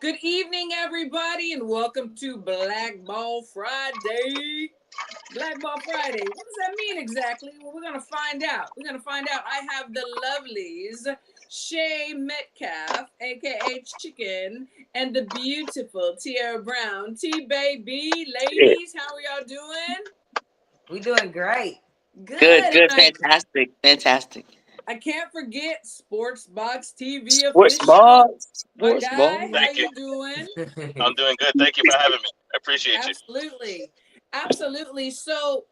Good evening, everybody, and welcome to Black Ball Friday. Black Ball Friday. What does that mean exactly? Well, we're going to find out. I have the lovelies, Shay Metcalf, aka Chicken, and the beautiful Tiara Brown. T-Baby, ladies, how are y'all doing? We doing great. Good, fantastic. I can't forget Sports Box TV Sports official. ball, My sports guy, ball. how Thank you. you doing? I'm doing good. Thank you for having me. I appreciate you. Absolutely. So,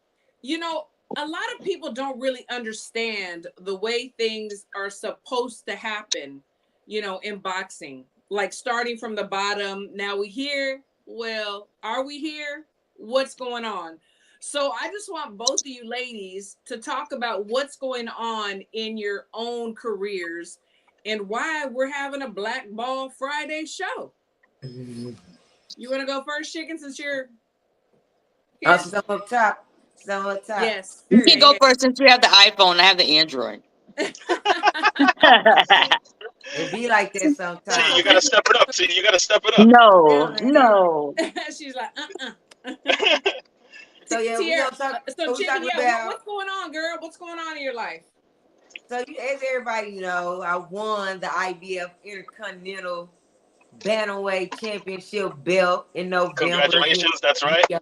a lot of people don't really understand the way things are supposed to happen, in boxing. Like starting from the bottom, now we here. Well, are we here? What's going on? So, I just want both of you ladies to talk about what's going on in your own careers and why we're having a Black Ball Friday show. You want to go first, Chicken, since you're Oh, here? some up top. Some up top. Yes. You can go Okay. first since you have the iPhone. I have the Android. It be like that See, sometimes. you gotta step it up. See, you gotta step it up. No, Yeah, man. no. She's like, So yeah, we Tierra. gonna talk. So, So we Chicken, talking yeah, about. what's going on, girl? What's going on in your life? So as everybody know, I won the IBF Intercontinental Bantamweight Championship belt in November. Congratulations. That's right. Yeah.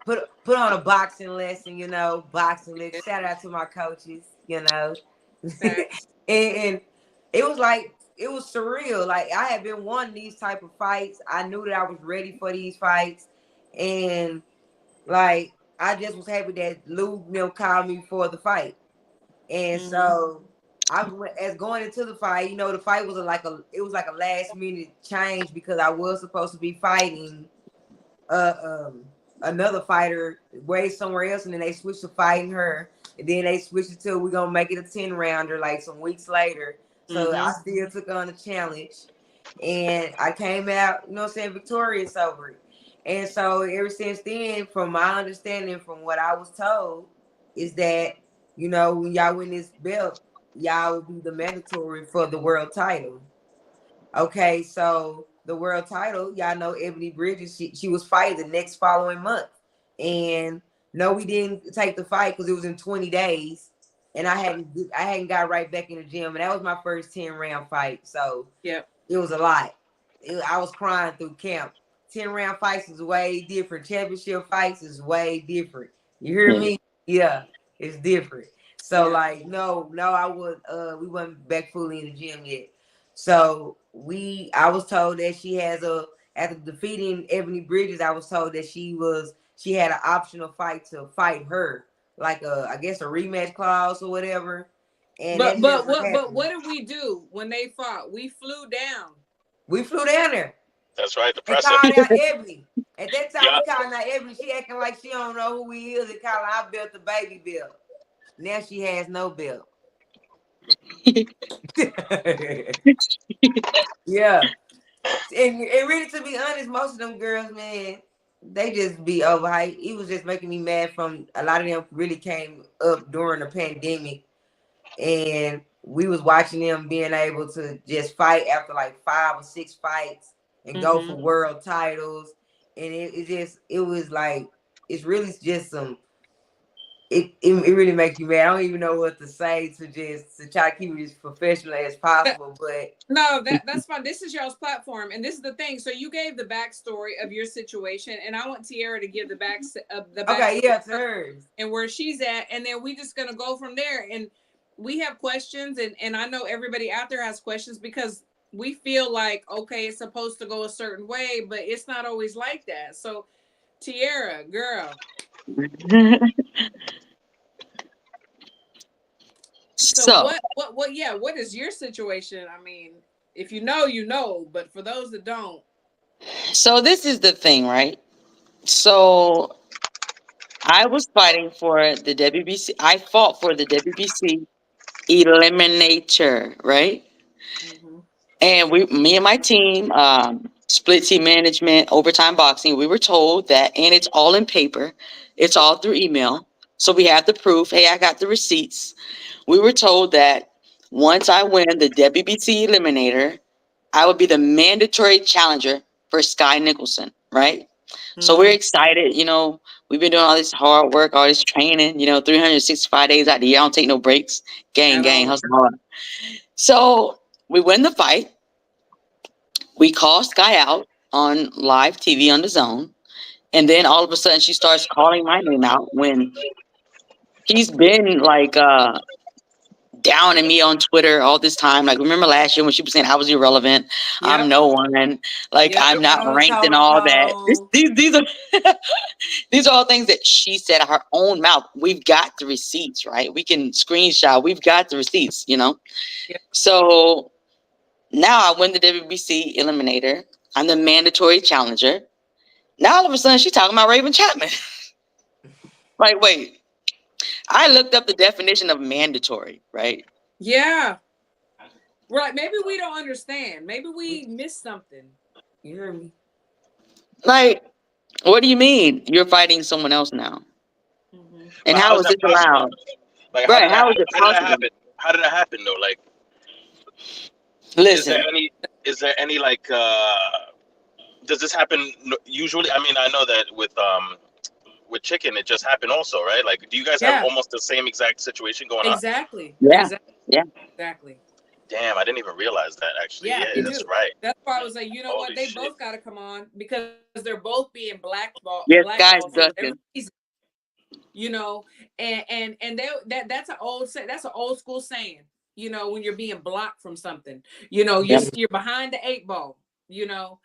Put on a boxing lesson, boxing lesson. Shout out to my coaches, and it was like it was surreal. Like I had been wanting these type of fights. I knew that I was ready for these fights, and like I just was happy that Lou called me for the fight. And so as going into the fight, the fight was like a last minute change because I was supposed to be fighting another fighter way somewhere else, and then they switched to fighting her, and then they switched it to we're gonna make it a 10-rounder like some weeks later. So I still took on the challenge, and I came out, victorious over it. And so ever since then, from my understanding, from what I was told, is that when y'all win this belt, y'all will be the mandatory for the world title. Okay, so the world title, y'all know Ebony Bridges, she was fighting the next following month. And no, we didn't take the fight because it was in 20 days. And I hadn't got right back in the gym. And that was my first 10-round fight. So Yep. It was a lot. I was crying through camp. 10-round fights is way different. Championship fights is way different. You hear me? Yeah, it's different. So no, I would we wasn't back fully in the gym yet. So I was told that after defeating Ebony Bridges, I was told that she had an optional fight to fight her, like I guess a rematch clause or whatever. And but what did we do when they fought? We flew down. We flew down there. That's right. The And press. called out Ebony. At that time, we called out Ebony. She acting like she don't know who we is and calling our belt the baby belt. Now she has no belt. Yeah. And really, to be honest, most of them girls, man, they just be overhyped. It was just making me mad from a lot of them really came up during the pandemic. And we was watching them being able to just fight after like 5 or 6 fights and go for world titles. And it was like, it's really just it really makes you mad. I don't even know what to say to try to keep it as professional as possible. But no, that's fine. This is y'all's platform, and this is the thing. So you gave the backstory of your situation, and I want Tiara to give the back okay, yeah, it's hers and where she's at, and then we just gonna go from there. And we have questions, and I know everybody out there has questions because we feel like, okay, it's supposed to go a certain way, but it's not always like that. So Tiara, girl. So what is your situation? I mean, if you know, you know, but for those that don't. So this is the thing, right? So I was fighting for the WBC. I fought for the WBC eliminator, right? And me and my team, split team management, overtime boxing, we were told that, and it's all in paper, it's all through email. So we have the proof. Hey, I got the receipts. We were told that once I win the WBC eliminator, I would be the mandatory challenger for Sky Nicholson, right? So we're excited, you know, we've been doing all this hard work, all this training, you know, 365 days out of the year. I don't take no breaks. Gang, hustle hard. So we win the fight. We call Sky out on live TV on the zone. And then all of a sudden she starts calling my name out when he's been like down on me on Twitter all this time. Like, remember last year when she was saying I was irrelevant, I'm no one, like I'm not ranked and all that. These are these are all things that she said out her own mouth. We've got the receipts, right? We can screenshot. We've got the receipts, you know. So now I win the WBC Eliminator. I'm the mandatory challenger. Now all of a sudden she's talking about Raven Chapman. Like, wait. I looked up the definition of mandatory, right? Yeah. Right. Maybe we don't understand. Maybe we missed something. You hear me? Like, what do you mean? You're fighting someone else now? And how is it allowed? Like, right? How is it possible? possible? How did that happen though? Like, listen. Is there any like? Does this happen usually? I mean, I know that with chiccn, it just happened also, right? Like, do you guys have almost the same exact situation going on? Exactly. Yeah. Exactly. Yeah. Exactly. Damn, I didn't even realize that actually. Yeah, that's right. That's why I was like, you know what? They both got to come on because they're both being blackballed. Yes, guys, you know, and that's an old school saying. You know, when you're being blocked from something, you know, you're behind the 8 ball. You know,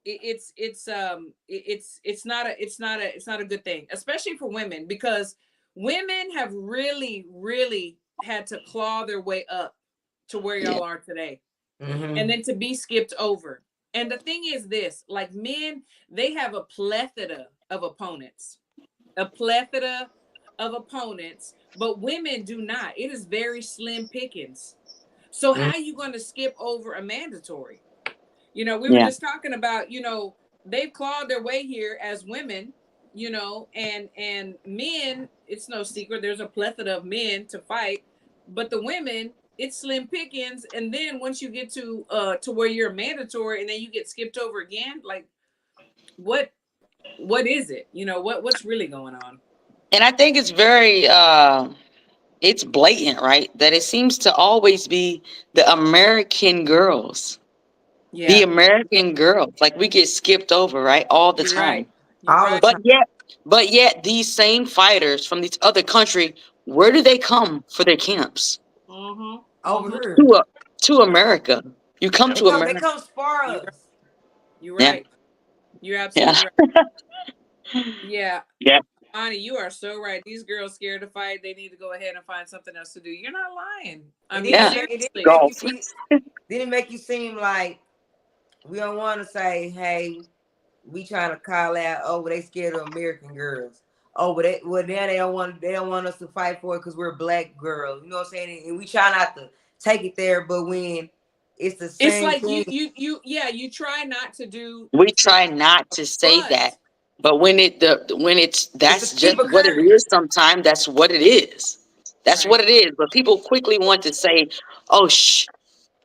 it's not a good thing, especially for women, because women have really had to claw their way up to where y'all are today, and then to be skipped over. And the thing is this, like, men, they have a plethora of opponents, but women do not. It is very slim pickings. So how are you going to skip over a mandatory? You know, we were just talking about, you know, they've clawed their way here as women, you know, and men, it's no secret, there's a plethora of men to fight, but the women, it's slim pickings. And then once you get to where you're a mandatory and then you get skipped over again, like, what is it? You know, what's really going on? And I think it's very it's blatant, right? That it seems to always be the American girls. Yeah. The American girls. Like, we get skipped over, right? All the time. Right. But yet these same fighters from these other country, where do they come for their camps? Over here. To America. You come to America. They come spar us. You're right. You're absolutely right. Yeah. Ani, you are so right. These girls scared to fight. They need to go ahead and find something else to do. You're not lying. I mean, didn't make you seem like we don't want to say, hey, we trying to call out, oh, they scared of American girls. Oh, but now they don't want us to fight for it because we're black girls. You know what I'm saying? And we try not to take it there, but when it's the same, it's like thing. you try not to do. We try not to say that. But when that's just what it is sometimes, that's what it is. That's what it is. But people quickly want to say, oh,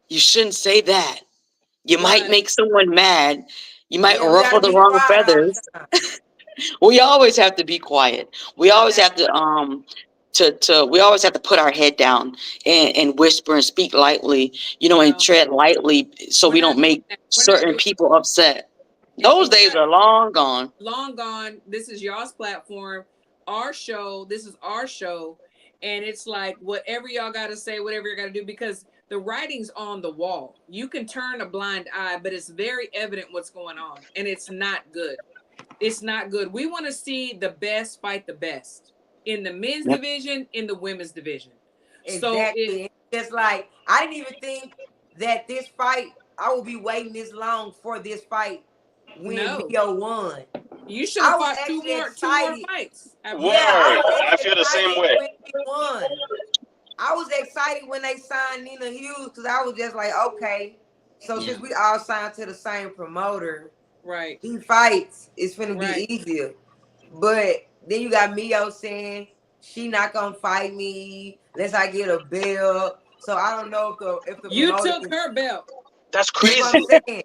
you shouldn't say that. You might make someone mad. You might ruffle the wrong feathers. We always have to be quiet. We always have to we always have to put our head down and whisper and speak lightly, you know, and tread lightly so we don't make certain people upset. Those days are long gone. Long gone. This is y'all's platform, our show. This is our show. And it's like, whatever y'all got to say, whatever you got to do, because the writing's on the wall. You can turn a blind eye, but it's very evident what's going on. And it's not good. It's not good. We want to see the best fight the best in the men's division, in the women's division. Exactly. So it's like, I didn't even think that this fight, I would be waiting this long for this fight when Mio won. You should have fought two more fights. I feel the same way. I was excited when they signed Nina Hughes because I was just like, okay, so since we all signed to the same promoter, right? He fights, it's finna be easier. But then you got Mio saying she not gonna fight me unless I get a belt. So I don't know if the you took her belt. That's That's what I'm crazy. saying.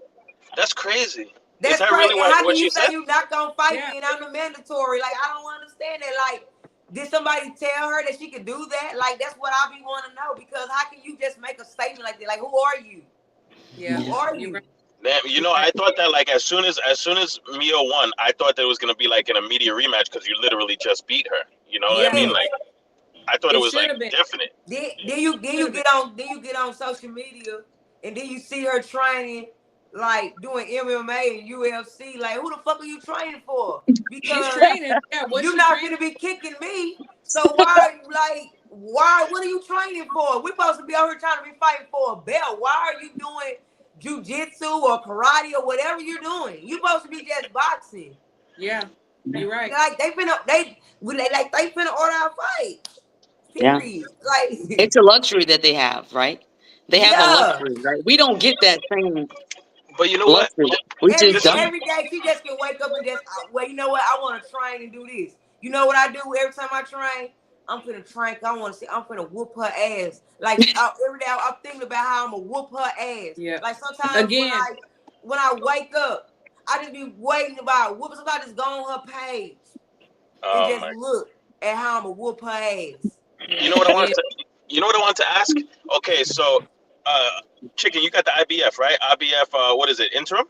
That's crazy. That's Is that crazy. really And how what can you she say said? you not gonna fight Yeah. me and I'm the mandatory? Like, I don't understand that. Like, did somebody tell her that she could do that? Like, that's what I be want to know, because how can you just make a statement like that? Like, who are you? Yeah. Who are You're you? right. Damn, you know, I thought that like as soon as Mio won, I thought that it was gonna be like an immediate rematch because you literally just beat her. You know what I mean? Yes. Like, I thought it It was should like have been. definite. Then you get on social media and then you see her training, like doing MMA and UFC. Like, who the fuck are you training for? She's Because training. Yeah. What's you're she not training? gonna be kicking me. So why, what are you training for? We're supposed to be out here trying to be fighting for a belt. Why are you doing jujitsu or karate or whatever you're doing? You're supposed to be just boxing. Yeah. You're right. Like they finna order our fight. Yeah. Period. Like, It's a luxury that they have, right? They have a yeah. luxury, right? We don't get that same But you know what? luxury. We just This is don't. Every day she just can wake up and just, well, you know what? I want to train and do this. You know what I do every time I train? I'm finna train. I'm finna whoop her ass. Like, every day I'm thinking about how I'm gonna whoop her ass. Yeah. Like, sometimes Again. when I wake up, I just be waiting about whooping. Somebody just go on her page and oh just my. look at how I'm gonna whoop her ass. You know what I Yeah. wanted to. You know what I wanted to ask? Okay, so, chicken, you got the IBF, right? IBF. What is it? Interim.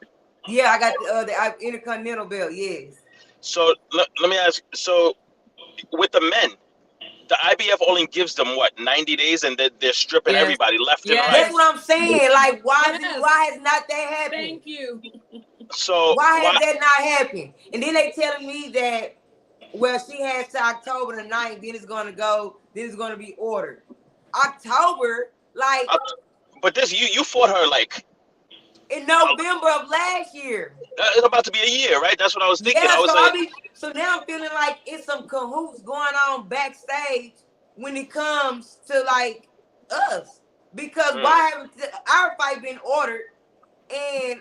Yeah, I got the Intercontinental belt. Yes. So let me ask. So with the men, the IBF only gives them what 90 days, and they're stripping Yes. everybody left and Yes. right. That's what I'm saying. Like, Yes. why has not that happened? Thank you. So Why has that not happened? And then they telling me that, well, she has to October the 9th, then it's gonna be ordered. October, like but this you fought her like in November of last year. it's about to be a year, right? That's what I was thinking. Yeah, I was like, so now I'm feeling like it's some cahoots going on backstage when it comes to like us. Because why haven't our fight been ordered, and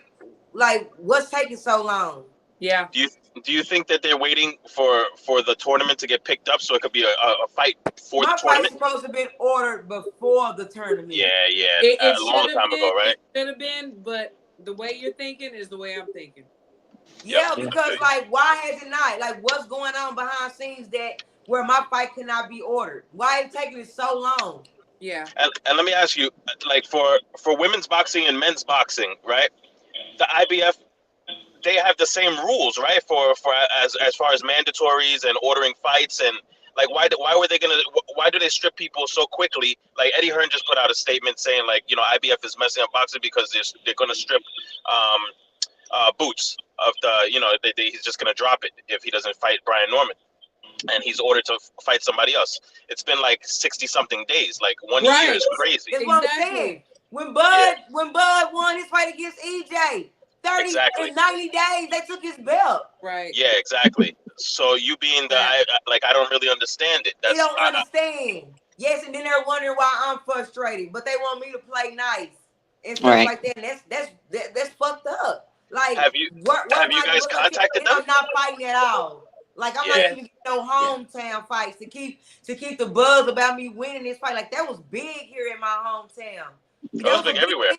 like what's taking so long? Yeah. do you think that they're waiting for the tournament to get picked up so it could be a fight for the My fight's tournament? supposed to have been ordered before the tournament. Yeah, It a long should have time been. ago, right? It should have been. But the way you're thinking is the way I'm thinking. Yeah, Yep. because like, why has it not? Like, what's going on behind scenes that where my fight cannot be ordered? Why is it taking it so long? Yeah. And let me ask you, like for women's boxing and men's boxing, right? The IBF, they have the same rules, right? For as far as mandatories and ordering fights, and like why do they strip people so quickly? Like Eddie Hearn just put out a statement saying like, you know, IBF is messing up boxing because they're going to strip Boots of the, you know, he's just going to drop it if he doesn't fight Brian Norman, and he's ordered to fight somebody else. It's been like 60 something days. Like 1 year is crazy. That's what I'm saying. When Bud won his fight against EJ, 30 and 90 days, they took his belt. Right. Yeah, exactly. So you being I don't really understand it. They don't understand. Yes, and then they're wondering why I'm frustrated, but they want me to play nice and stuff like that. And that's fucked up. Like, have you guys contacted them? I'm not fighting at all. Like, I'm not even getting no hometown fights to keep the buzz about me winning this fight. Like, that was big here in my hometown. That was big everywhere.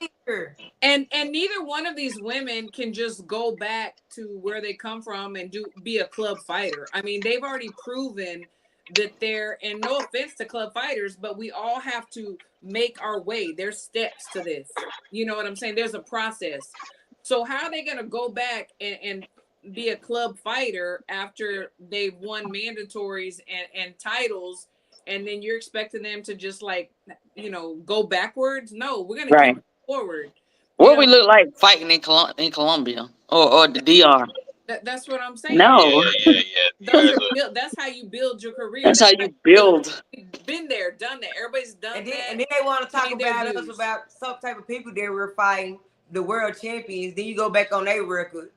And neither one of these women can just go back to where they come from and be a club fighter. I mean, they've already proven that they're, and no offense to club fighters, but we all have to make our way. There's steps to this. You know what I'm saying? There's a process. So how are they going to go back and be a club fighter after they've won mandatories and titles, and then you're expecting them to just like, you know, go backwards? No, we're going to keep forward. What we look like fighting in Colombia or the DR? That's what I'm saying. No. Yeah. That's how you build your career. That's how you build. Been there, done that. Everybody's done and that. And then they want to talk about us, about some type of people that we're fighting, the world champions. Then you go back on their record.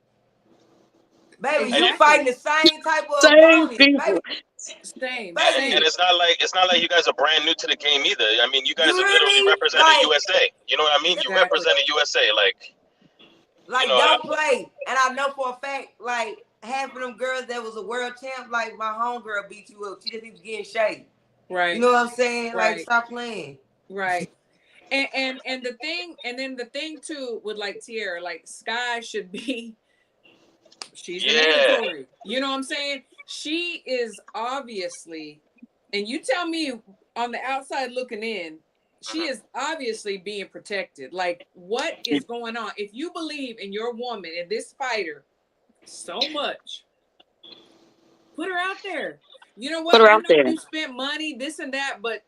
Baby, you fighting the same type of opponent, people. Same. And it's not like you guys are brand new to the game either. I mean, you guys have literally represented USA. You know what I mean? You represented USA, like you know, don't play. And I know for a fact, like half of them girls that was a world champ, like my homegirl beat you up. She just needs to get in shape. Right. You know what I'm saying? Like, stop playing. Right. And the thing, and then the thing too with like Tiara, like Sky should be, she's the Yeah. mandatory. You know what I'm saying? She is obviously, and you tell me on the outside looking in, she Mhm. is obviously being protected. Like, what is going on? If you believe in your woman and this fighter so much, put her out there. You know Put what? her I out know there. you spent money, this and that, but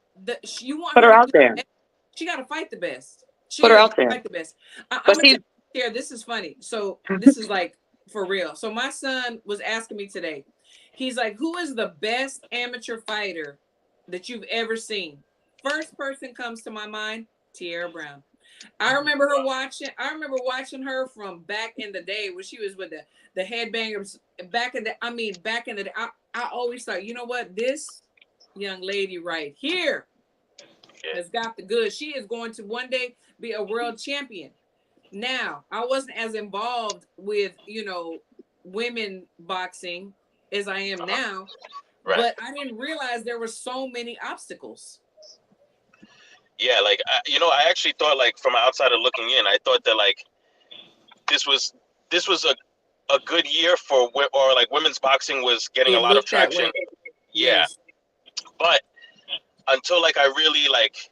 you want Put her her to out be there. the best. She got to fight the best. She Put her has out to there. fight the best. I'm But gonna tell see, you here. This is funny. So this is like for real. So my son was asking me today. He's like, "Who is the best amateur fighter that you've ever seen?" First person comes to my mind, Tiara Brown. I remember her watching. I remember watching her from back in the day when she was with the headbangers. Back in the, I mean, back in the day. I always thought, you know what, this young lady right here Yeah. has got the goods. She is going to one day be a world champion. Now, I wasn't as involved with, women boxing as I am Uh-huh. now, Right. but I didn't realize there were so many obstacles. Yeah, like I actually thought, like, from an outsider looking in, I thought that, like, this was this was a good year for or like women's boxing was getting a It lot of looked that traction. way. Yeah, Yes. but until, like, I really, like,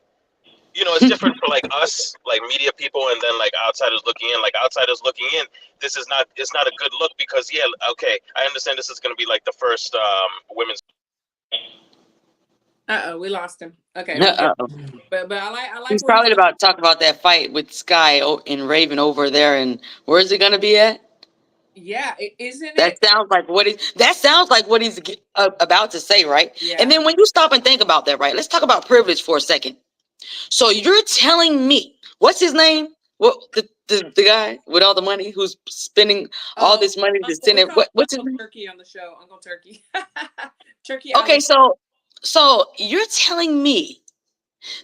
it's different for, like, us, like, media people, and then, like, outsiders looking in. Like, outsiders looking in, it's not a good look, because, yeah, okay, I understand this is going to be like the first women's. Uh-oh, we lost him. Okay, we good. uh-oh. But I like He's where he's probably going. about to talk about that fight with Sky and Raven over there. And where's it gonna be at? Yeah, isn't That it? sounds like what he. That sounds like what he's about to say, right? Yeah. And then when you stop and think about that, right? Let's talk about privilege for a second. So you're telling me, what's his name? What the guy with all the money who's spending all this money to Uncle, send we it? call him What's his Uncle name? Turkey on the show. Uncle Turkey. Turkey Okay, Ali. so you're telling me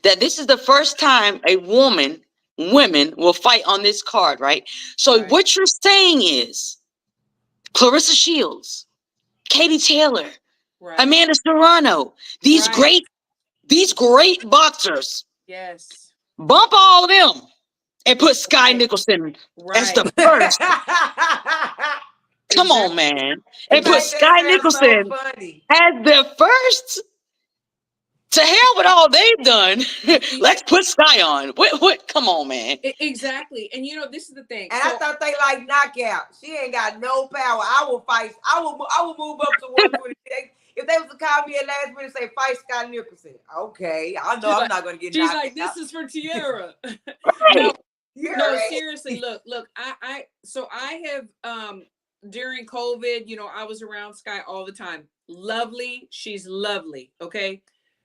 that this is the first time women will fight on this card, right? So Right. what you're saying is Clarissa Shields, Katie Taylor, Right. Amanda Serrano, these Right. great these great boxers, Yes. bump all of them and put Sky Right. Nicholson as Right. the first. Come on, Exactly. man. You And put made that Sky sound so Nicholson funny. as the first. To hell with all they've done. See, Let's put Sky on. What? Come on, man. exactly. And this is the thing. And I So thought they like knockout. She ain't got no power. I will fight. I will move up to 120. If they was to call me at last minute and say fight Scott Nicholson, okay, I know she's I'm like, not gonna get knocked out. this is for Tiara. No, Right. You no, heard me? seriously, look, I have during COVID, I was around Sky all the time. Lovely, she's lovely, okay?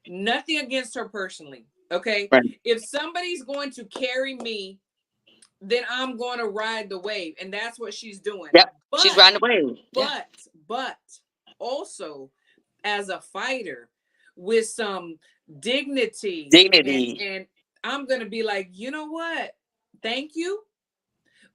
Nothing against her personally, okay? Right. If somebody's going to carry me, then I'm going to ride the wave, and that's what she's doing. Yep. But She's riding away. Yeah. but also as a fighter with some dignity, Dignity. and I'm going to be like, you know what? Thank you.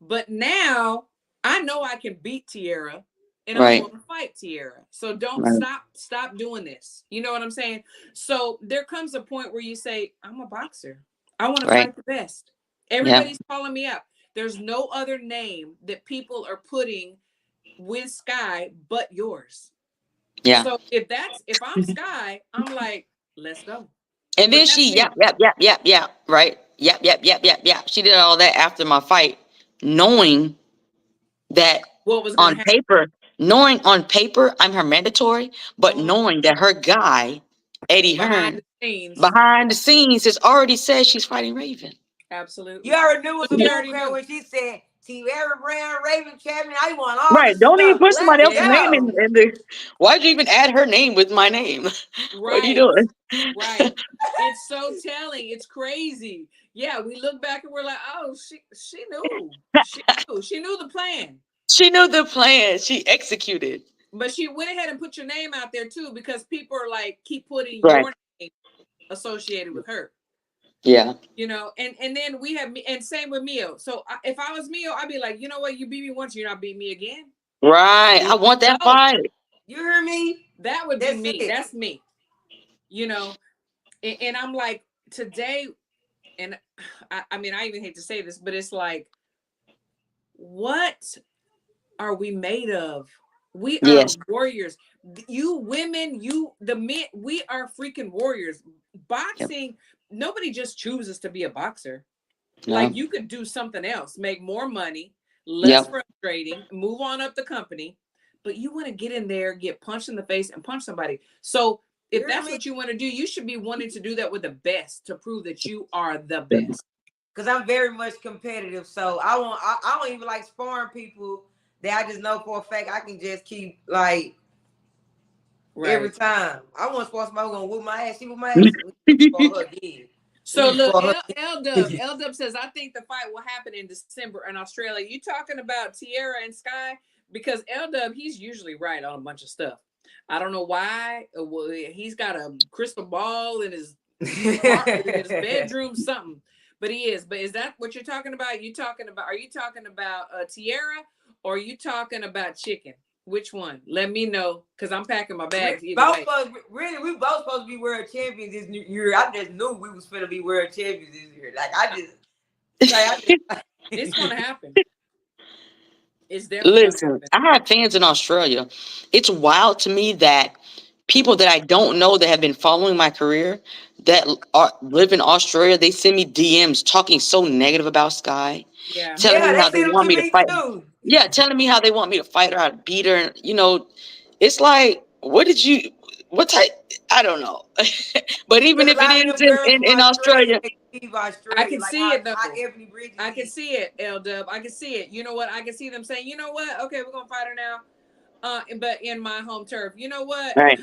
But now I know I can beat Tiara, and I'm Right. going to fight Tiara. So don't Right. stop doing this. You know what I'm saying? So there comes a point where you say, I'm a boxer. I want to Right. fight the best. Everybody's calling me out. There's no other name that people are putting with Sky but yours. Yeah. So if I'm Sky, I'm like, let's go. And But then that's she, me. yep, right? Yep. She did all that after my fight, knowing that What was going to happen? knowing on paper I'm her mandatory, but Oh, knowing that her guy, Eddie behind Hearn, the scenes. behind the scenes has already said she's fighting Raven. Absolutely. You already knew it was She a already bullcrap knew. when she said Tiara Brown, Raven champion. I want all Right. this Don't even stuff. put somebody Let's else's name in go. the. Why'd you even add her name with my name? What are you Right. doing? Right. It's so telling. It's crazy. Yeah, we look back and we're like, oh, she knew. She knew the plan. She knew the plan. She executed. But she went ahead and put your name out there too, because people are like, keep putting Right. your name associated with her. Yeah. And then we have, and same with Mio. So if I was Mio, I'd be like, you know what? You beat me once, you're not beating me again. Right. I want that fight. You hear me? That would be me. It. That's me. And I'm like, today, and I mean, I even hate to say this, but it's like, what are we made of? We are Yes. warriors. You women, you the men, we are freaking warriors. Yep. Boxing, nobody just chooses to be a boxer. Like No. you could do something else, make more money, less Yep. frustrating, move on up the company, but you want to get in there, get punched in the face and punch somebody. So if that's what you want to do, you should be wanting to do that with the best to prove that you are the best. Because I'm very much competitive, so I don't even like sparring people that I just know for a fact I can just keep like every Right. time. I want to spar somebody who's gonna whoop my ass. She whoop my ass. For her again. So look, L Dub says, I think the fight will happen in December in Australia. You talking about Tiara and Sky? Because L Dub, he's usually right on a bunch of stuff. I don't know why. Well, he's got a crystal ball in his bedroom, something. But he is. But is that what you're talking about? Are you talking about Tiara, or are you talking about chicken? Which one? Let me know, because I'm packing my bags either way. We both supposed to be world champions this year. I just knew we was finna be world champions this year. It's gonna happen. It's definitely Listen, I have fans in Australia. It's wild to me that people that I don't know that have been following my career that live in Australia, they send me DMs talking so negative about Sky, Yeah. telling me they how they send them want to me to me fight. too. Yeah, telling me how they want me to fight her, how to beat her. And, you know, it's like, what type? I don't know. But even Because if a it lot of is them girls from in Australia, Australia, they leave Australia. I can like see it though. Ebony Bridges I can see it, L Dub. I can see it. You know what? I can see them saying, you know what? Okay, we're gonna fight her now. But in my home turf. You know what? all right,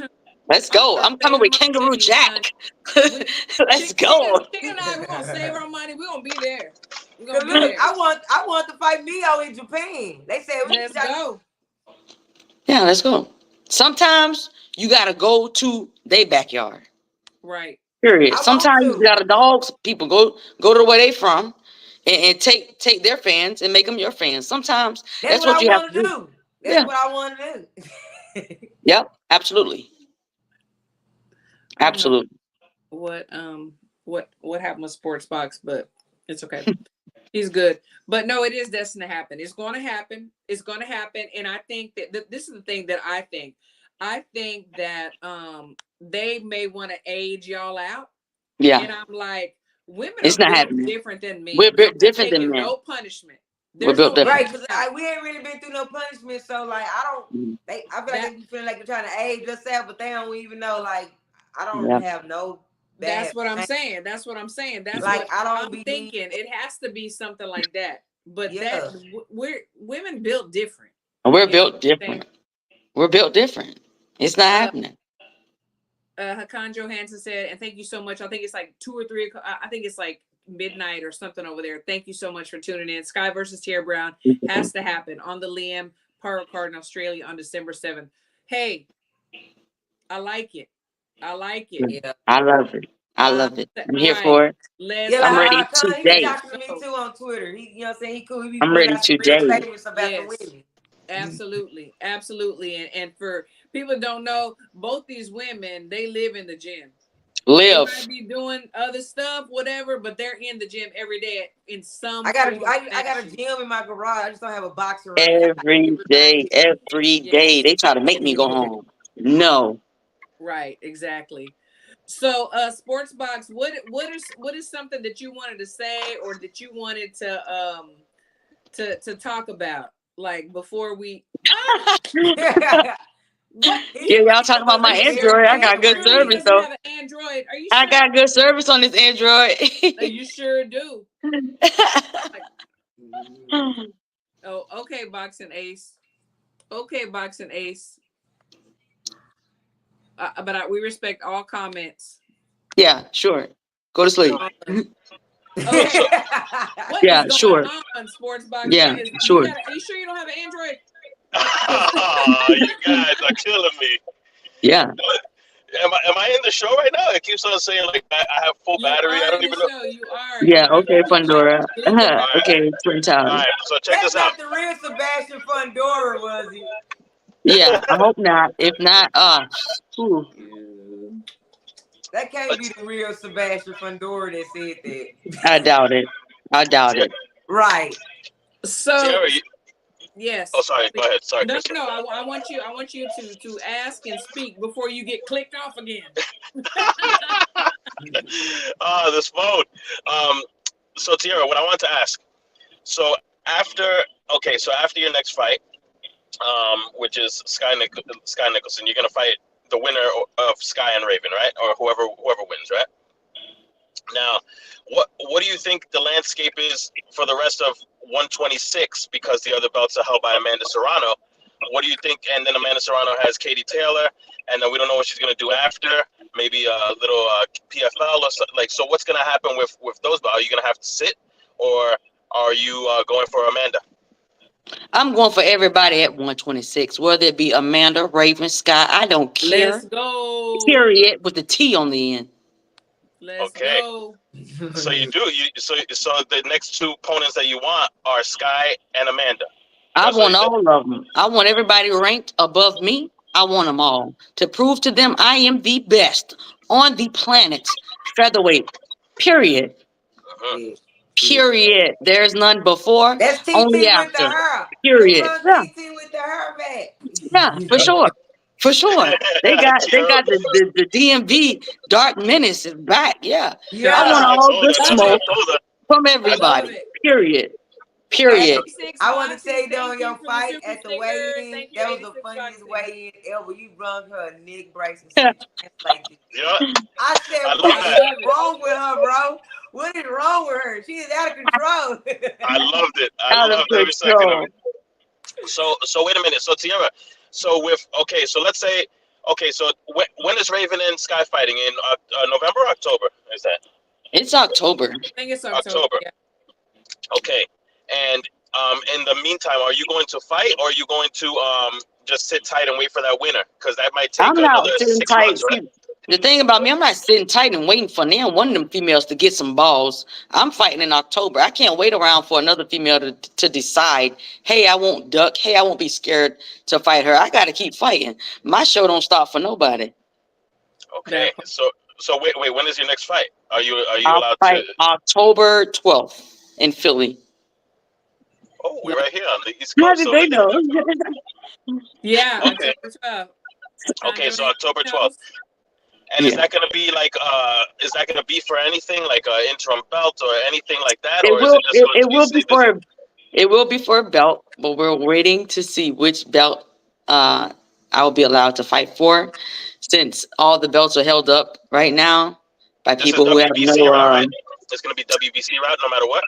let's go. I'm coming with my Kangaroo pennies, Jack. Let's go. Chicken and I, we're gonna save our money. We're gonna be there. We're gonna be look, there. I want to fight Mio in Japan. They said Let's go. Yeah, let's go. Sometimes you gotta go to their backyard. Right. Period. I want Sometimes you to. gotta dogs people go to where they from, and take their fans and make them your fans. Sometimes That's that's what what I you have want to to do. do. That's Yeah. what I want to do. Yep. Absolutely. I don't know Absolutely. what happened with Sports Box, but it's okay. He's good. But no, it is destined to happen. It's going to happen. It's going to happen. And I think that this is the thing that I think. I think that they may want to age y'all out. Yeah. And I'm like, women It's are not built happening. different than men. We're built They're different than taking men. no punishment. We're built no different. Right, because we ain't really been through no punishment, so like I feel like they be feeling like they're trying to age us out, but they don't even know. Like I don't have no. That's what I'm saying. That's what I'm saying. That's like what I don't I'm be thinking. It has to be something like that. But Yeah. we're women built different. We're You know built different. We're built different. It's not happening. Hakan Johansson said, and thank you so much. I think it's like 2 or 3. I think it's like midnight or something over there. Thank you so much for tuning in. Sky versus Tiara Brown has to happen on the Liam Power Card in Australia on December 7th. Hey, I like it. I like it. Yeah. I love it. I love it. I'm here right. for it. Let's I'm ready He be today. talking to me too on Twitter. He, you know what I'm saying? He cool. He be I'm putting ready out some real today. statements about the women. Absolutely. Absolutely. And for people who don't know, both these women, they live in the gym. Live. They might be doing other stuff, whatever, but they're in the gym every day in some I got form of I got a fashion. gym in my garage. I just don't have a boxing ring. Every day. They try to make me go home. No. Right, exactly. So Sports Box, what is something that you wanted to say or that you wanted to talk about, like before we What? Yeah, y'all talking about my Android. I got good service though. Have an Android? Are you I sure? got good service on this Android. You sure do. Oh, okay, Boxing Ace. Okay, Boxing Ace. But we respect all comments. Yeah, sure. Go to sleep. Okay. What Yeah, is sure. going on, Sports Box? Yeah, sure. Are you sure you don't have an Android? You guys are killing me. Yeah. Am I in the show right now? It keeps on saying like I have full battery. I don't even know. You are. Yeah, okay, Pandora. Right. Okay, Twin All Towers. right, so check That's this out. not the real Sebastian Fundora, was he? Yeah, I hope not. If not, ooh. That can't be the real Sebastian Fundora that said that. I doubt it. I doubt it. Right. So Tiara, yes. oh, sorry. Go ahead. Sorry, No, Kristen. no, no. I want you. I want you to ask and speak before you get clicked off again. This phone. So Tiara, what I want to ask. So after your next fight, which is Sky Nicholson, you're gonna fight the winner of Sky and Raven, right? Or whoever wins, right? Now, what do you think the landscape is for the rest of 126? Because the other belts are held by Amanda Serrano. What do you think? And then Amanda Serrano has Katie Taylor, and then we don't know what she's gonna do after. Maybe a little PFL or so, like. So what's gonna happen with those belts? Are you gonna have to sit, or are you going for Amanda? I'm going for everybody at 126, whether it be Amanda, Raven, Sky. I don't care. Let's go. Period, with the T on the end. Let's Okay. go. So you do. So the next two opponents that you want are Sky and Amanda. I That's what want you said? all of them. I want everybody ranked above me. I want them all to prove to them I am the best on the planet. Featherweight. Period. Mhm. Period. There's none before, That's TT only with the after. hair. Period. Run Yeah, TT with the hair back. yeah, for sure. For sure. They got Tiara, the DMV Dark Menace is back. Yeah. I Yeah. want I all told the her. That's what I smoke told her. from I Love everybody. it. Period. At Period. the, 86 I want to boxing. say though, Thank your you for the fight super at the sticker. weigh-in, Thank you, that was the 86 funniest boxing. weigh-in ever. You brung her a neck brace and said, translate this. Yeah, I said, I what love I is that. love it. wrong with her, bro? What is wrong with her? She is out of control. I loved it. I Out of loved every second of control. it. So wait a minute. So Tiara, so so let's say, so when is Raven and Sky fighting in November or October? Is that It's October. I think it's October. October? Yeah. Okay, and in the meantime, are you going to fight, or are you going to just sit tight and wait for that winner? Because that might take I'm not another sitting 6 tight. months, right? See, the thing about me, I'm not sitting tight and waiting for now one of them females to get some balls. I'm fighting in October. I can't wait around for another female to decide, hey, I won't duck. Hey, I won't be scared to fight her. I got to keep fighting. My show don't stop for nobody. Okay, so wait, when is your next fight? Are you I'll allowed to? fight October 12th in Philly. Oh, we're right here on the East How Coast. did So they know? Yeah, okay, October 12th. okay, so October 12th. And is Yeah. that gonna be like is that gonna be for anything like an interim belt or anything like that, It or is will it just going to be it will be for a belt, but we're waiting to see which belt I'll be allowed to fight for, since all the belts are held up right now by This is people who have WBC no route, right? It's gonna be WBC route no matter what.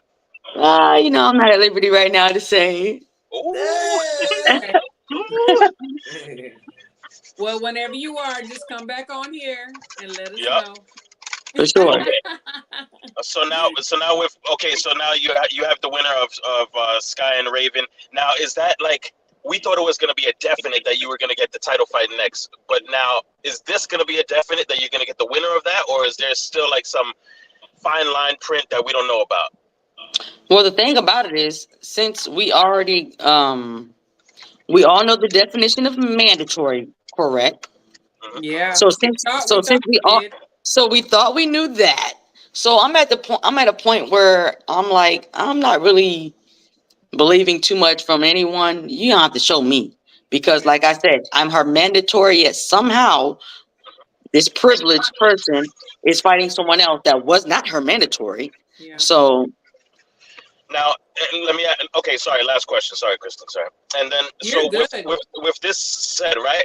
I'm not at liberty right now to say. Ooh. Okay. Ooh. Well, whenever you are, just come back on here and let us Yeah. know. For sure. Okay. So now with so now you have the winner of Sky and Raven. Now is that like, we thought it was going to be a definite that you were going to get the title fight next, but now is this going to be a definite that you're going to get the winner of that, or is there still like some fine line print that we don't know about? Well, the thing about it is, since we already we all know the definition of mandatory, correct? Mhm. Yeah. So We thought we did. we thought we knew that. So I'm at a point where I'm like, I'm not really believing too much from anyone. You don't have to show me, because like I said, I'm her mandatory, yet somehow this privileged person is fighting someone else that was not her mandatory. Yeah. So Now, let me. Okay, sorry. Last question. Sorry, Kristen. Sorry. And then, You're so good. with this said, right?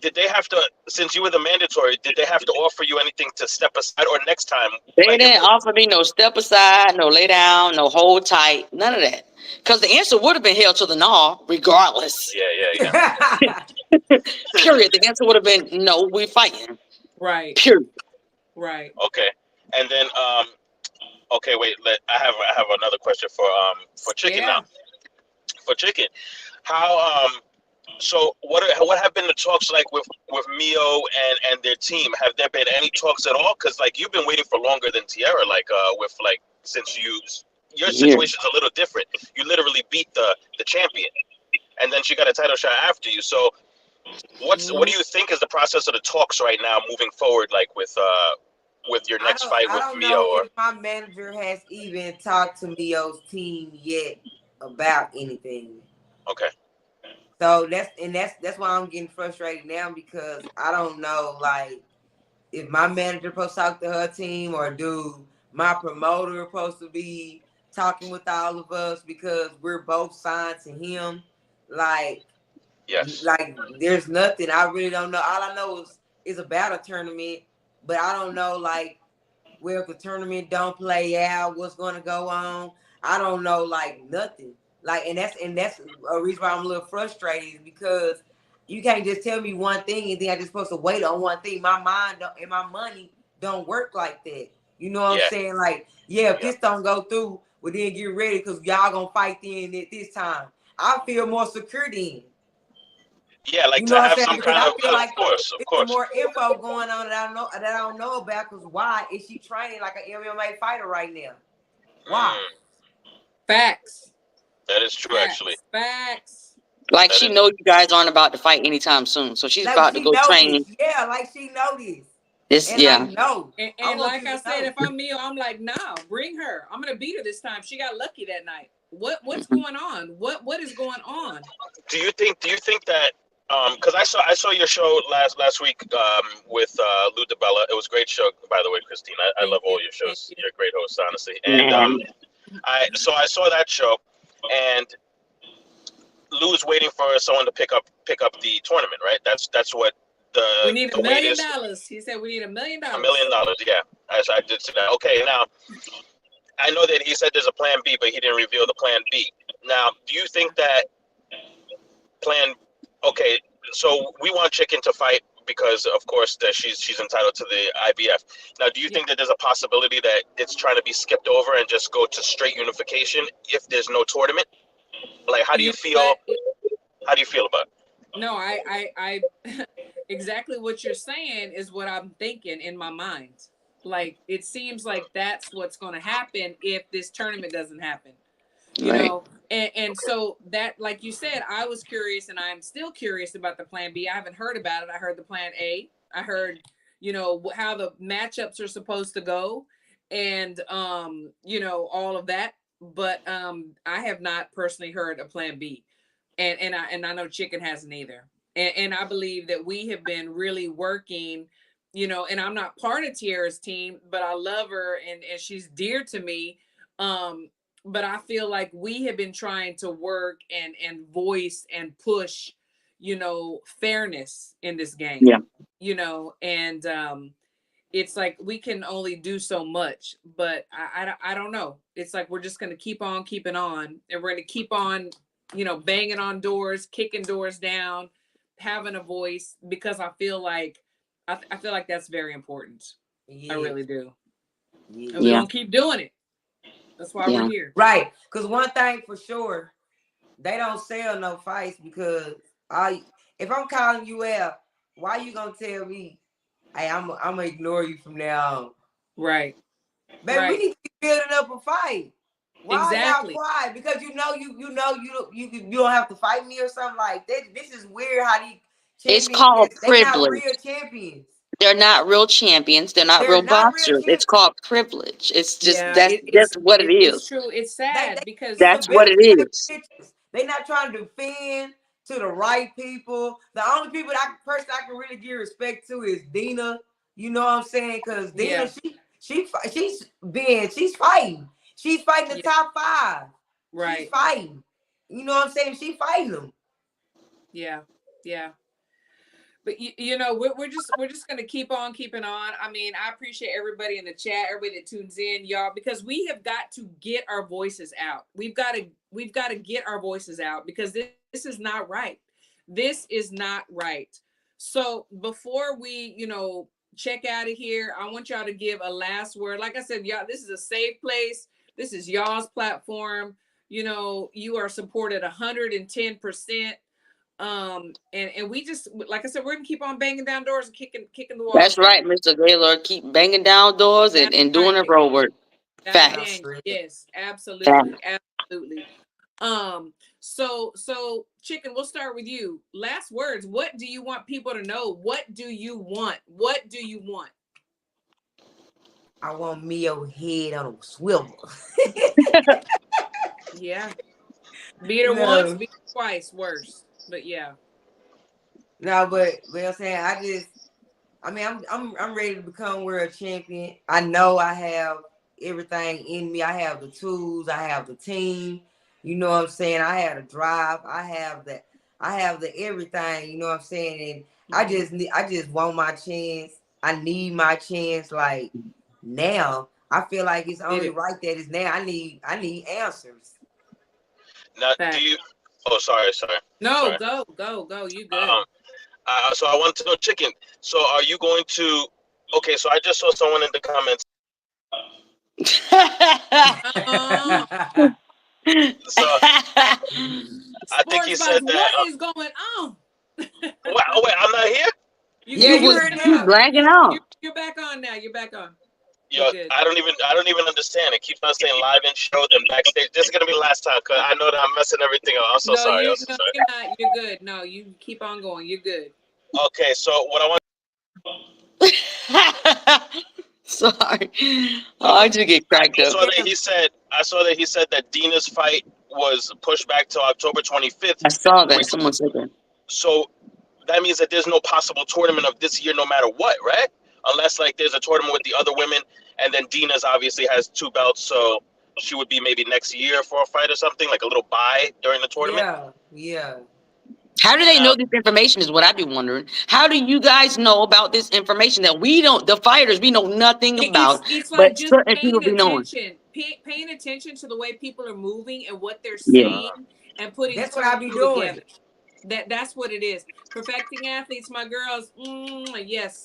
Did they have to, since you were the mandatory, did they have to offer you anything to step aside, or next time? they Like, didn't offer me no step aside, no lay down, no hold tight, none of that. Because the answer would have been held to the gnaw, regardless. yeah. Period. The answer would have been no, we're fighting. Right. Period. Right. Okay. And then, okay, wait. I have another question for chicken Yeah. now. For chicken, how so what have been the talks like with Mio and their team? Have there been any talks at all? Because like, you've been waiting for longer than Tiara. Like with like, since your situation's a little different. You literally beat the champion, and then she got a title shot after you. So What do you think is the process of the talks right now moving forward, like with your next fight I with don't Mio? know Or if my manager has even talked to Mio's team yet about anything. okay, So that's why I'm getting frustrated now, because I don't know, like, if my manager supposed to talk to her team, or do my promoter supposed to be talking with all of us, because we're both signed to him. Like, yes, there's nothing. I really don't know. All I know is about a tournament, but I don't know, like, well, if the tournament don't play out, what's going to go on? I don't know, like, nothing. Like, and that's a reason why I'm a little frustrated, is because you can't just tell me one thing and then I just supposed to wait on one thing. My mind and my money don't work like that. You know what I'm yeah, saying? Like, yeah, if yeah, this don't go through, well, then get ready, because y'all gonna fight then at this time. I feel more secure then. yeah. Like You to know what I'm have saying? some Because kind I of, feel like of it's some course. more info going on that I don't know about. Because why is she training like an MMA fighter right now? Why? Mm, Facts. that is true, actually. Facts. Like That she is know you guys aren't about to fight anytime soon, so she's Like about to she go know this. train. Yeah, like she know this. This, And yeah, like, no, I And want like you I to said, know. if I'm Mio, I'm like, nah, bring her. I'm gonna beat her this time. She got lucky that night. What's going on? What is going on? Do you think that because I saw your show last week with Lou DiBella. It was a great show, by the way, Christine. I Thank love you. all your Thank shows. you. You're a great host, honestly. And man. I saw that show, and Lou's waiting for someone to pick up the tournament, right? That's what We the need a the wait million is. dollars. He said we need $1 $1 million. million, yeah. I did see that. Okay, now I know that he said there's a plan B, but he didn't reveal the plan B. Now, do you think that plan? Okay, so we want Chicken to fight because, of course, that she's entitled to the IBF. Now, do you Yeah. think that there's a possibility that it's trying to be skipped over and just go to straight unification if there's no tournament? Like, how do You you know feel? what? How do you feel about it? No, I exactly what you're saying is what I'm thinking in my mind. Like it seems like that's what's going to happen if this tournament doesn't happen. You Right. know, and so that, like you said, I was curious, and I'm still curious about the plan B. I haven't heard about it. I heard the plan A. I heard, how the matchups are supposed to go, and all of that. But I have not personally heard a plan B, and I know Chicken hasn't either. And I believe that we have been really working, and I'm not part of Tiara's team, but I love her, and she's dear to me. But I feel like we have been trying to work and voice and push, fairness in this game, Yeah. and it's like we can only do so much, but I don't know. It's like we're just going to keep on keeping on, and we're going to keep on, banging on doors, kicking doors down, having a voice, because I feel like I feel like that's very important. I Yes, really do. And we're yes. Yeah. going to keep doing it. That's why we're Yeah. here. Right. Because one thing for sure, they don't sell no fights, because if I'm calling you out, why you gonna tell me, hey, I'm gonna ignore you from now on? Right. Baby, we Right. need to be building up a fight. Why are y'all Exactly. quiet? Because you don't have to fight me or something like that. This is weird how these It's champions, called they not privilege. real champions. They're not real champions. They're not They're real not real boxers. It's champions. called privilege. It's just Yeah, that's just what it it's is. true. It's They sad because getting the That's what it benefit of the is. bitches. They not trying to defend to the right people. The only people I can really give respect to is Dina. You know what I'm saying? Because Dina, yeah, she's fighting. She's fighting the yeah, top five. She's right. fighting. You know what I'm saying? She's fighting them. Yeah. Yeah. But we're just gonna keep on keeping on. I mean, I appreciate everybody in the chat, everybody that tunes in, y'all, because we have got to get our voices out. We've got to get our voices out, because this is not right. This is not right. So before we, check out of here, I want y'all to give a last word. Like I said, y'all, this is a safe place. This is y'all's platform. You are supported 110%. And we just, like I said, we're gonna keep on banging down doors and kicking the walls That's down. right, Mr. Gaylord. Keep banging down doors That's and doing right. the road work. Dr. Sounds Facts. Daniel. great. Yes, Facts. absolutely. Absolutely. So chicken, we'll start with you. Last words. What do you want people to know? What do you want? What do you want? I want me your head on a swivel. Yeah. Beat her once, No. beat her twice, worse. But yeah. No, but I'm saying I'm ready to become world champion. I know I have everything in me. I have the tools, I have the team. You know what I'm saying? I have the drive, I have the everything, you know what I'm saying? And I just want my chance. I need my chance like now. I feel like it's only right that it's now. I need answers. Now, do you? Oh, sorry. No, Sorry. go. You good? So I wanted to know, chicken. So are you going to? Okay, so I just saw someone in the comments. So I think he said that. What is going on? Wait, I'm not here. You blacking out. You're back on now. You're back on. Yo, I don't even understand. It keeps on saying live in show, then backstage. This is gonna be the last time because I know that I'm messing everything up. I'm so sorry. You're not. You're good. No, you keep on going. You're good. Okay, so what I want. Sorry. Oh, I just get cracked up. I saw that he said that Dina's fight was pushed back to October 25th. I saw that. Someone said that. So that means that there's no possible tournament of this year, no matter what, right? Unless like there's a tournament with the other women, and then Dina's obviously has 2 belts, so she would be maybe next year for a fight or something, like a little bye during the tournament. Yeah. How do they know this information is what I'd be wondering. How do you guys know about this information that we don't, the fighters, we know nothing about, it's like but just certain people be knowing. Paying attention to the way people are moving and what they're saying and putting that's what I be doing. Together. That's what it is. Perfecting athletes, my girls. Yes.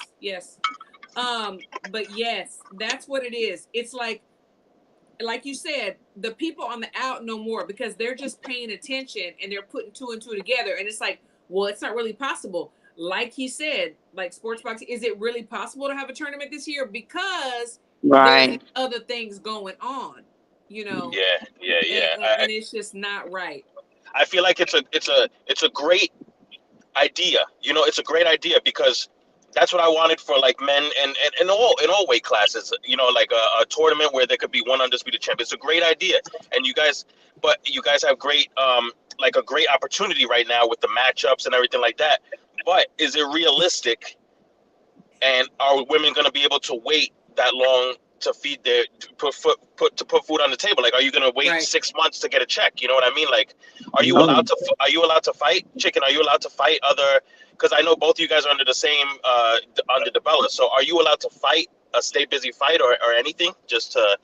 But yes, that's what it is. It's like you said, the people on the out know more because they're just paying attention and they're putting 2 and 2 together. And it's like, well, it's not really possible. Like he said, like sports boxing, is it really possible to have a tournament this year? Because there's other things going on, you know. Yeah. And it's just not right. I feel like it's a great idea. You know, it's a great idea because that's what I wanted for like men and in all weight classes. You know, like a tournament where there could be one undisputed champion. It's a great idea, and you guys have great like a great opportunity right now with the matchups and everything like that. But is it realistic? And are women going to be able to wait that long to feed to put food on the table? Like, are you going to wait 6 months to get a check? You know what I mean? Like, are you allowed to fight? Chicken, are you allowed to fight other? Because I know both of you guys are under the same under the belt. So are you allowed to fight a stay busy fight or anything? Just to,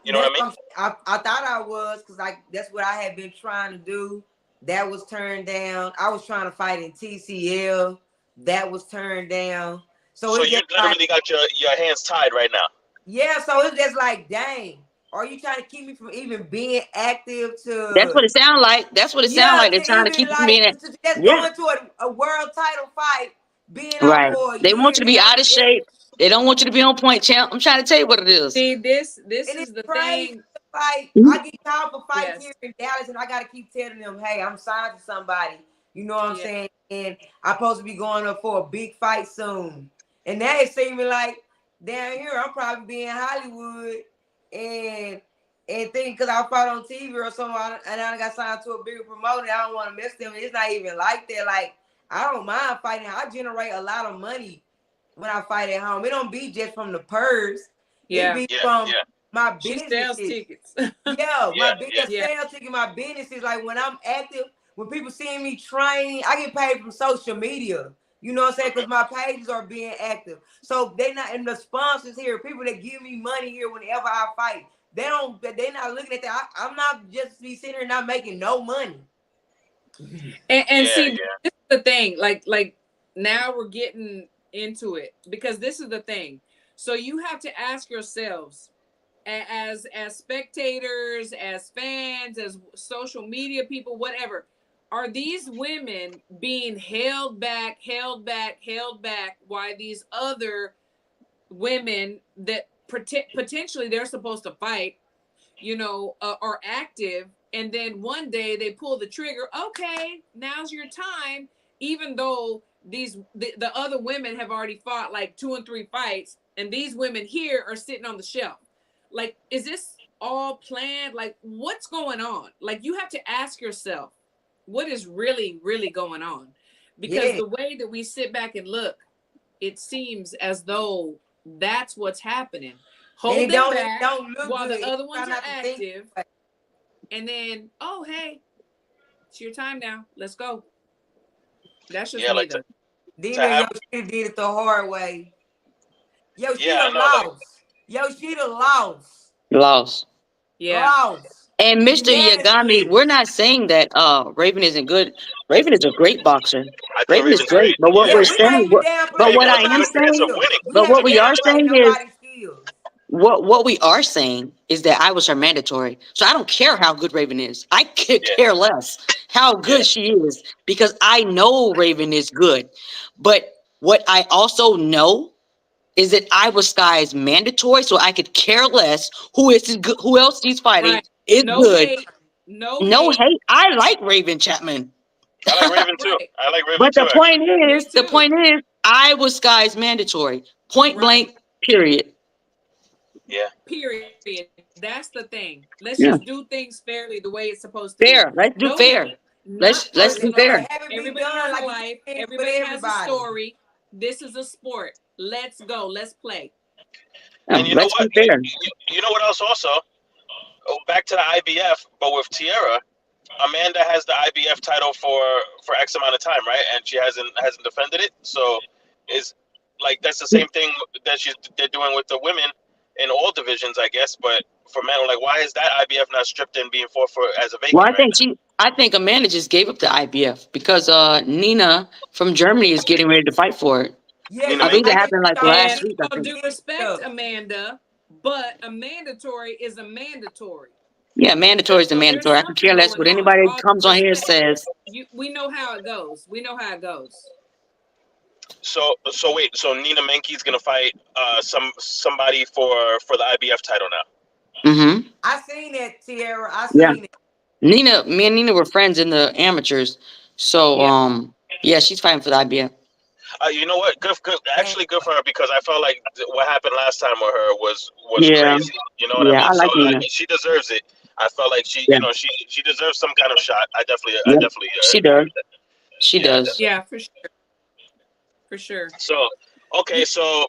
you know what I mean? I thought I was because that's what I had been trying to do. That was turned down. I was trying to fight in TCL. That was turned down. So you literally got your hands tied right now. Yeah, so it's just like, dang, are you trying to keep me from even being active to... That's what it sounds like. That's what it sounds like. They're trying to keep you from being active. That's going to a world title fight, being right. out for a They year, want you to be out of shape. They don't want you to be on point, champ. I'm trying to tell you what it is. See, this is the thing. Fight. I get called for fights here in Dallas, and I got to keep telling them, hey, I'm signed to somebody. You know what I'm saying? And I'm supposed to be going up for a big fight soon. And now it seems like down here, I'm probably being Hollywood and think because I fought on TV or something, and I got signed to a bigger promoter. I don't want to miss them. It's not even like that. Like, I don't mind fighting. I generate a lot of money when I fight at home. It don't be just from the purse. It be from my business. She sells tickets. My biggest sales ticket, my business is like when I'm active, when people see me train, I get paid from social media. You know what I'm saying? Because my pages are being active. So they're not, and the sponsors here, people that give me money here whenever I fight, they're not looking at that. I'm not just be sitting here not making no money. And see, this is the thing. Like now we're getting into it because this is the thing. So you have to ask yourselves, as spectators, as fans, as social media people, whatever, are these women being held back while these other women that potentially they're supposed to fight, you know, are active And then one day they pull the trigger. Okay, now's your time. Even though the other women have already fought like 2 and 3 fights, and these women here are sitting on the shelf. Like, is this all planned? Like, what's going on? Like, you have to ask yourself, what is really, really going on? Because the way that we sit back and look, it seems as though that's what's happening. Hold them back while the other ones are active. And then, oh, hey, it's your time now. Let's go. That's just me, though. Dina, she did it the hard way. Yo, she lost. Yo, she lost. Lost. Yeah. Lost. And Mr. Yagami, we're not saying that Raven isn't good. Raven is a great boxer. Raven is great. But what we're saying, but what I am saying, but what we are saying is, what we are saying is that I was her mandatory. So I don't care how good Raven is. I could care less how good she is, because I know Raven is good. But what I also know is that I was Sky's mandatory, so I could care less who else he's fighting is good. Hate. No hate. I like Raven Chapman. I like Raven too. I like Raven but too. But the point is, I was Sky's mandatory. Point blank, period. Yeah. Period. That's the thing. Let's just do things fairly the way it's supposed to be. Let's do fair. Let's do fair. Everybody has a life. Everybody has a story. This is a sport. Let's go. Let's play. And you know what? You know what else also? Back to the IBF, but with Tiara, Amanda has the IBF title for X amount of time, right? And she hasn't defended it. So is like that's the same thing that they're doing with the women in all divisions, I guess. But for men, like, why is that IBF not stripped and being fought for as a vacant? Well, I think Amanda just gave up the IBF because Nina from Germany is getting ready to fight for it. Yeah, I think that happened like last week. I do respect Amanda, but a mandatory is a mandatory. Yeah, mandatory is a mandatory. I can care less what anybody comes on here and says. We know how it goes. We know how it goes. So wait. So Nina Menke's gonna fight somebody for the IBF title now. Mm-hmm. I seen it, Tiara. I seen it. Nina, me and Nina were friends in the amateurs. So yeah, she's fighting for the IBF. You know what? Good. Actually, good for her, because I felt like what happened last time with her was crazy. You know what I mean? I like Nina. She deserves it. I felt like she deserves some kind of shot. I definitely. She does. She does. Yeah, for sure. For sure. So okay, so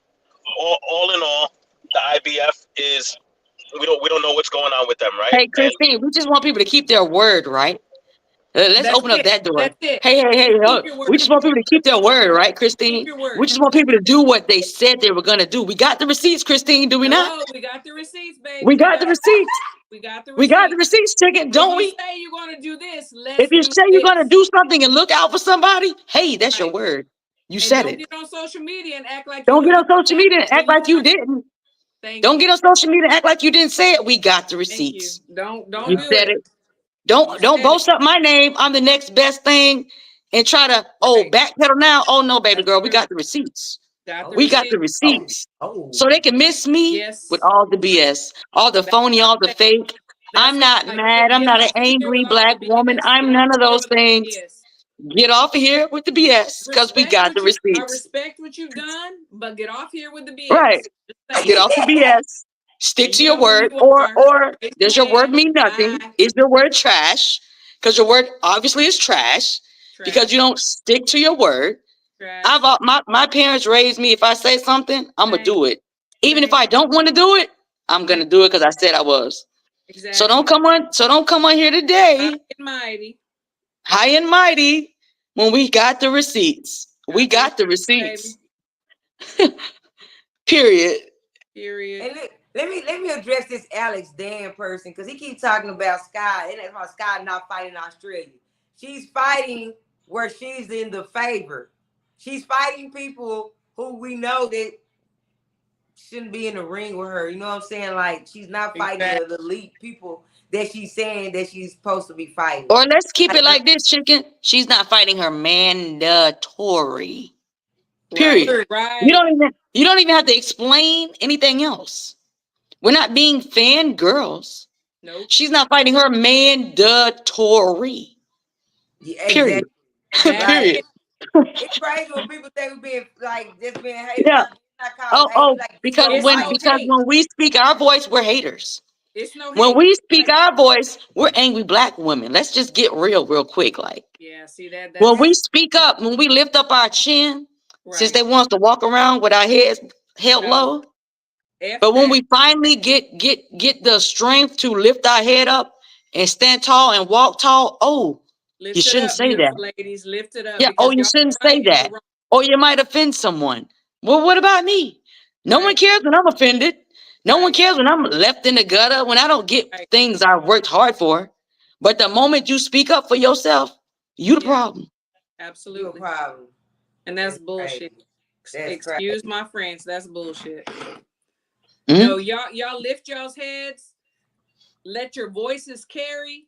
all in all, the IBF is we don't know what's going on with them, right? Hey, Christine, we just want people to keep their word, right? Let's open up that door. Hey, we just want people to keep their word, right, Christine? We just want people to do what they said they were going to do. We got the receipts, Christine, do we not? We got the receipts, baby. We got the receipts. We got the receipts. We got the receipts, chicken, don't we? If you say you're going to do this, if you say you're going to do something and look out for somebody, hey, that's your word. You said it. Don't get on social media and act like don't get on social media and act like you didn't. Don't get on social media and act like you didn't say it. We got the receipts. Don't you do said it. Don't boast up my name. I'm the next best thing and try to backpedal now. Oh no, baby girl, we got the receipts. We got the receipts. So they can miss me with all the BS, all the phony, all the fake. I'm not mad. I'm not an angry black woman. I'm none of those things. Get off of here with the BS, because we got the receipts. I respect what you've done, but get off here with the BS. Right. Get off the BS. Stick to your word, or does your word mean nothing? Is your word trash? Because your word obviously is trash, because you don't stick to your word. My parents raised me. If I say something, I'm gonna do it. Even if I don't want to do it, I'm gonna do it because I said I was. Exactly. So don't come on here today. High and mighty, when we got the receipts. We got the receipts. Period. And let me address this Alex Dan person, because he keeps talking about Sky, and that's why Sky not fighting in Australia. She's fighting where she's in the favor. She's fighting people who we know that shouldn't be in the ring with her. You know what I'm saying? Like, she's not fighting the elite people that she's saying that she's supposed to be fighting. Or let's keep it like this, chicken. She's not fighting her mandatory. Period. Right. You don't even have to explain anything else. We're not being fangirls. Nope. She's not fighting her mandatory. Yeah, Period. exactly. That's Like, Period. it. it's crazy when people think we being like just being haters. Yeah. Not called hate. Oh, Like, this because your It's when no right. because hate. when we speak our voice, we're haters. It's no When hate. we speak Like, our voice, we're angry black women. Let's just get real quick. Like yeah, see that when that's we speak up, when we lift up our chin, since right. they want us to walk around with our heads held No. low. F But when that. we finally get the strength to lift our head up and stand tall and walk tall, oh, you Lift it shouldn't up, say that. beautiful ladies. Lift it up Yeah, oh, because you y'all shouldn't right say and we're that. wrong. Or you might offend someone. Well, what about me? No one Right. cares when I'm offended. No one Right. cares when I'm left in the gutter, when I don't get Right. things I worked hard for. But the moment you speak up for yourself, you the Yeah, problem. You a absolutely. problem. And that's That's crazy. bullshit. That's Excuse crazy. my French. That's bullshit. Mhm. No, y'all lift y'all's heads. Let your voices carry.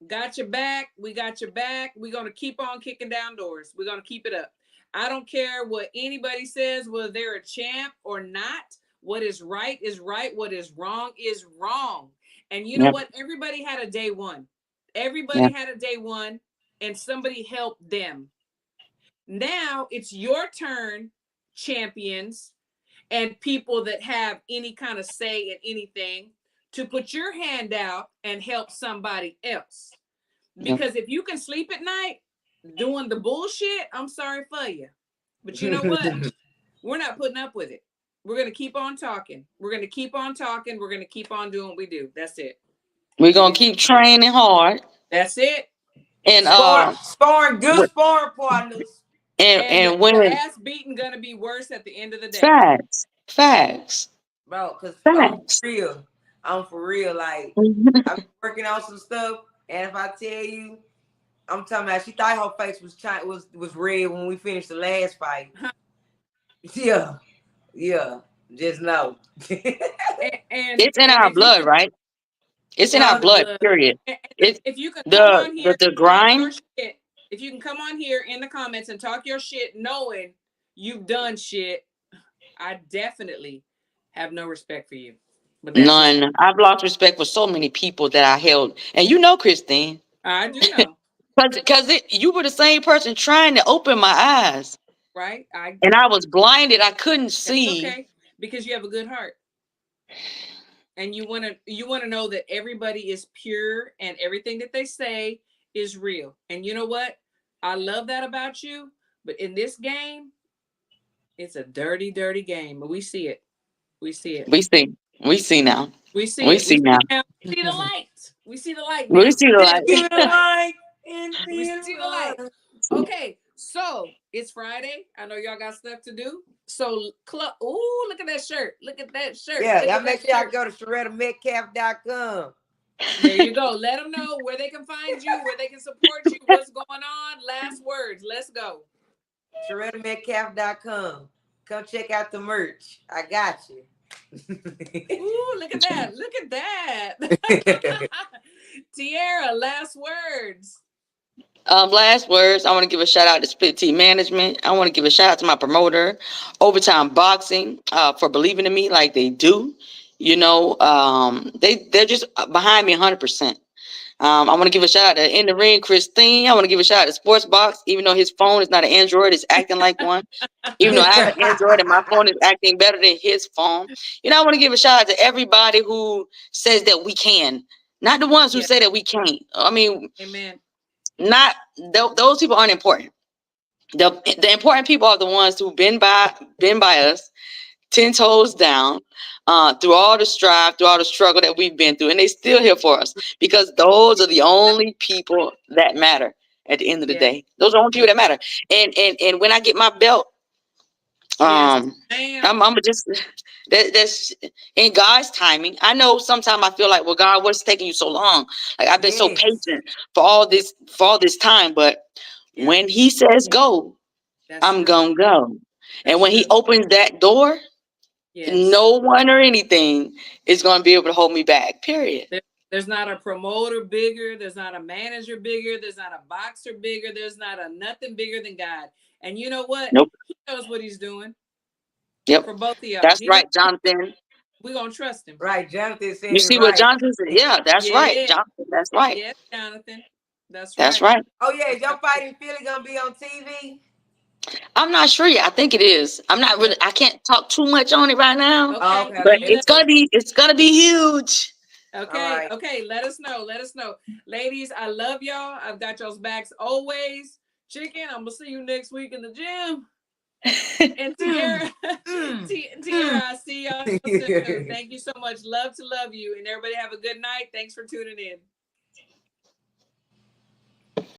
Got your back. We got your back. We're gonna keep on kicking down doors. We're gonna keep it up. I don't care what anybody says, whether they're a champ or not. What is right is right. What is wrong is wrong. And you know Yep, what? Everybody had a day one. Everybody yep, had a day one, and somebody helped them. Now it's your turn, champions, and people that have any kind of say in anything, to put your hand out and help somebody else. yep. Because if you can sleep at night doing the bullshit, I'm sorry for you. But you know what? We're not putting up with it. We're going to keep on talking. We're going to keep on talking. We're going to keep on doing what we do. That's it. We're It gonna is. keep training hard That's it. and Sparring good sparring partners. And and the when ass beating going to be worse at the end of the day. facts, facts, Bro, cause facts. I'm for real. Like, I'm working on some stuff, and if I tell you, I'm talking about, she thought her face was red when we finished the last fight. Yeah, yeah. Just know. It's in And our if you blood, can, right? It's it's in our in the blood, blood. period. And It's if you can come on here the and talk your grind. shit, if you can come on here in the comments and talk your shit, knowing you've done shit, I definitely have no respect for you. But that's just, None. I've lost respect for so many people that I held. And you know, Christine, I do know, because you were the same person trying to open my eyes. right? And I was blinded. I couldn't That's see. okay because you have a good heart. And you want to know that everybody is pure and everything that they say is real. And you know what? I love that about you, but in this game, it's a dirty, dirty game. But we see it. We see it. We see. We see now. We see We it. We see now. see now. We see the light. We see the light We now. see the We Feel see the light. the light. light and We feel see the the light. light. Okay, so it's Friday. I know y'all got stuff to do. So ooh, look at that shirt. Look at that shirt. Yeah, Look y'all at that make sure y'all shirt. go to shurrettametcalf.com. There you go. Let them know where they can find you, where they can support you, what's going on. Last words. Let's go. shurrettametcalf.com. Come check out the merch. I got you. Ooh, look at that. Look at that. Tiara, last words. Last words. I want to give a shout out to Split Team Management. I want to give a shout out to my promoter, Overtime Boxing, for believing in me like they do. You know, they're just behind me 100%. I want to give a shout out to In the Ring, Christine. I want to give a shout out to Sports Box, even though his phone is not an Android, it's acting like one. Even though I have an Android and my phone is acting better than his phone. You know, I want to give a shout out to everybody who says that we can, not the ones who Yeah. say that we can't. I mean, Amen. not those people aren't important. The important people are the ones who've been by us 10 toes down, through all the strife, through all the struggle that we've been through, and they still here for us because those are the only people that matter at the end of the Yeah. day. Those are the only people that matter. And when I get my belt, Yes, I'm ma'am. gonna just that's in God's timing. I know sometimes I feel like, well, God, what's taking you so long? Like I've been so Yes. patient for all this time, but Yeah, when He says go, that's I'm true. gonna go. And That's when He true. opens that door, Yes. no one or anything is going to be able to hold me back. Period. There, there's not a promoter bigger. There's not a manager bigger. There's not a boxer bigger. There's not a nothing bigger than God. And you know what? Nope. He knows what he's doing Yep. for both of y'all. That's He knows. right, Jonathan. We're gonna trust him. Right, Jonathan said You it see what right. Jonathan said? Yeah, that's right. Yeah. Jonathan, that's right. Yes, Jonathan. That's right. Oh yeah, is your fight in Philly gonna be on TV? I'm not sure yet. I think it is. I'm not really. I can't talk too much on it right now. Okay. Oh, okay, But okay. it's gonna be. It's gonna be huge. Okay. Right. Okay. Let us know. Let us know. Ladies, I love y'all. I've got y'all's backs always. Chicken, I'm gonna see you next week in the gym. And Tiara, Tiara, I see y'all soon. Thank you so much. Love to love you. And everybody have a good night. Thanks for tuning in.